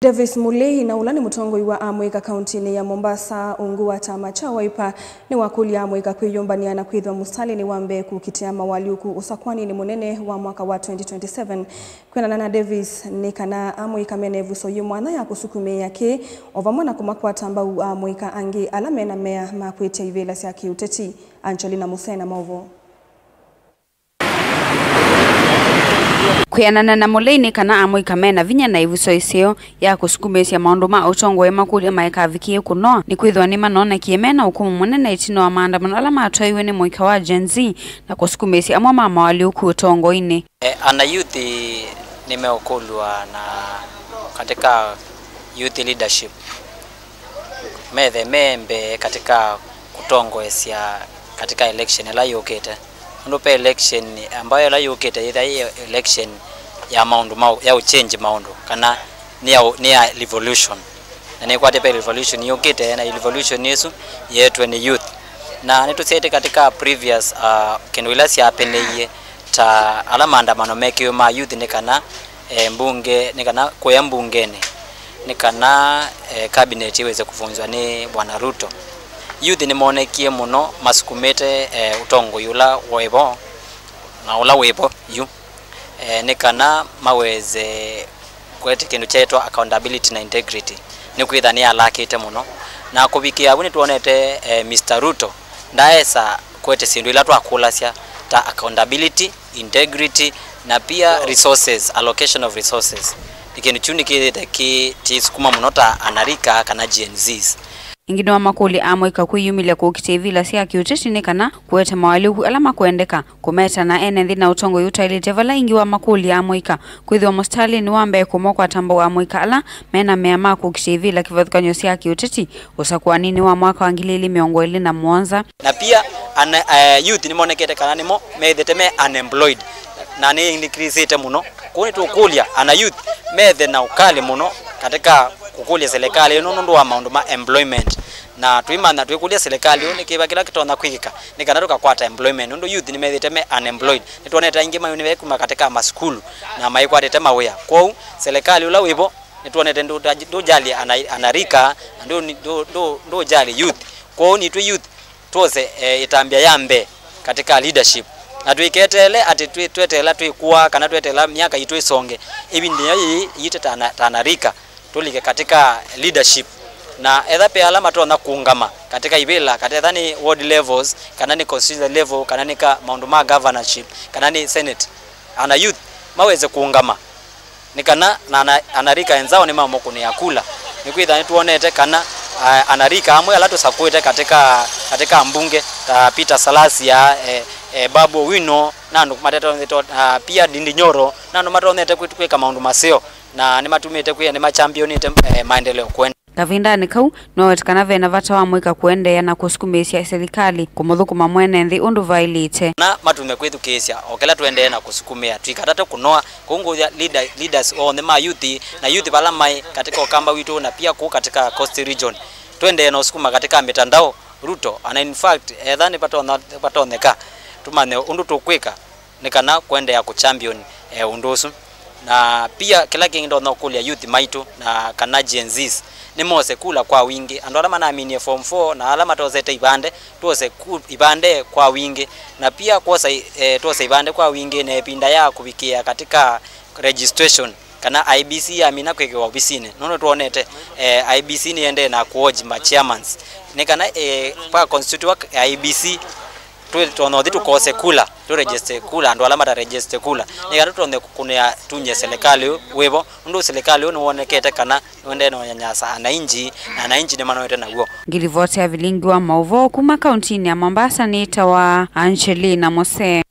Davis Mulei na ulani mutongoi wa Amwika County ya Mombasa ungua chama cha Wiper ni wakuli Amwika kwiyumbania na kwithwa mustali ni wambe kukitia mawali uku usakwani ni munene wa mwaka wa 2027 kwena na Davis ni kana Amwika menevu so yumwana ya kusukume yake ovamwana kumakwata mbau Amwika angi alamena mea makwete ivela siya kiuteti Angelina Musena Mauvo. Kuyanana na Mulei kana Amwika mena vinya na ivuso isio ya kusukumesya maundu ma utongo makuli maeka vikie kuno ni kwithwa ni manona kiemena ukumu munene itino wa maandamano ala matwaiwe ni mwika wa Gen Z na kusukumesya amwa mama wali uku utongo ini. Ana youth nimeokulwa na katika youth leadership methe membe katika kutongoesya katika election la yokete ndope election ambayo la yokete ida election ya maundu ya change maundu kana ni ya revolution na ni kwa tepe revolution yokete na revolution yesu yetu ni youth na nitusete katika previous kenwilasi apeleye ta ala maandamano mekyo ma youth ni kana mbunge ni kana kwa mbungeni ni kana cabinet iweze kufunzwa ni bwana Ruto. Youth ni monekie muno masukumete utongo yula webo na ula webo yu ni kana maweze kwete kindu cheto accountability na integrity ni kwithani alakite muno na kubikia abuni tuonete Mr. Ruto ndaesa kwete sindu ila twakulasya ta accountability, integrity na pia resources, allocation of resources nikindu chuni kisukuma muno ta anarika kana Gen Zs. Ingine wa makuli Amwika kwiyumilia kukitevila siya kiuteti ni kana kuweta mawali uku alama kuendeka kumeta na enendi na utongo yuta ili tevala ingi wa makuli Amwika kwithwa mustali ni wambe kumokwa tambo wa Amwika ala mena meama kukitevila kivathukanyo siya kiuteti usakuwa nini wa mwaka wa ngilili miongo ili na muonza na pia youth ni monekete kana nimo methete unemployed na ni increase muno kuni tukulia ana youth methe na ukali muno katika kukulia serikali ndo wa maundu ma employment na tuimana tuikulia serikali ni kiba kila kitu na kwika ni kana tukakwata employment ndo youth ni methete unemployed nituoneta ingi ma university katika ma school na maikwatete mawea kwao serikali ula wibo nituonete ndo jali anarika ndo jali youth kwao ni tu youth tuose itambia yambe katika leadership na tuiketele ati twetela tuikuwa kana twetela miaka itu isonge hivi ndio yite tanarika tulike katika leadership na etha pe alama tuona kuungama katika ibela katika ni ward levels kana ni constituency level kana ni ka maundu ma governorship kana ni senate ana youth maweze kuungama nikana na anarika enzao ni mama kuni yakula nikwitha tuonete kana anarika amwe ala tusakwete katika mbunge ta Peter Salasia Babu Wino nando matete pia Dindi Nyoro nando matonete kwika maundu maseo na ni matumite kuya ni machampion maendeleo kwenda Gavinda ni kau no wetkana vena vata wa Amwika kuendea na kusukumesya serikali kumuthukuma mwene nthi undu vailite na matume kwithu kesya okela tuendee na kusukumia twikatata kunoa kunguya leaders on the ma youth na youth bala mai katika Okamba witu na pia ku katika Coast region twende na usukuma katika mitandao Ruto ana in fact edhani patoneka tumane undu tukwika nikana kuendea ku champion undusu na pia kila kingi ndo kulia youth maitu na kana Gen Zs ni mose kula kwa wingi ando alama na amini form 4 na alama tozete ibande tuose ibande kwa wingi na pia kosa tuose ibande kwa wingi na pinda ya kubikia katika registration kana IBC amina kweke ofisini nono tuonete IBC ni ende na kuoji ma chairmans ni kana pa constitute IBC tuono ditu kose kula tu register kula ndo alama ta register kula ni kana tuone kunia tunye serikali webo ndo serikali uonekete kana wende no nyanyasa anainji na anainji ni manoete na guo ngilivote ya vilingi wa Mauvo kuma kaunti ya Mombasa ni tawa Angelina Musena.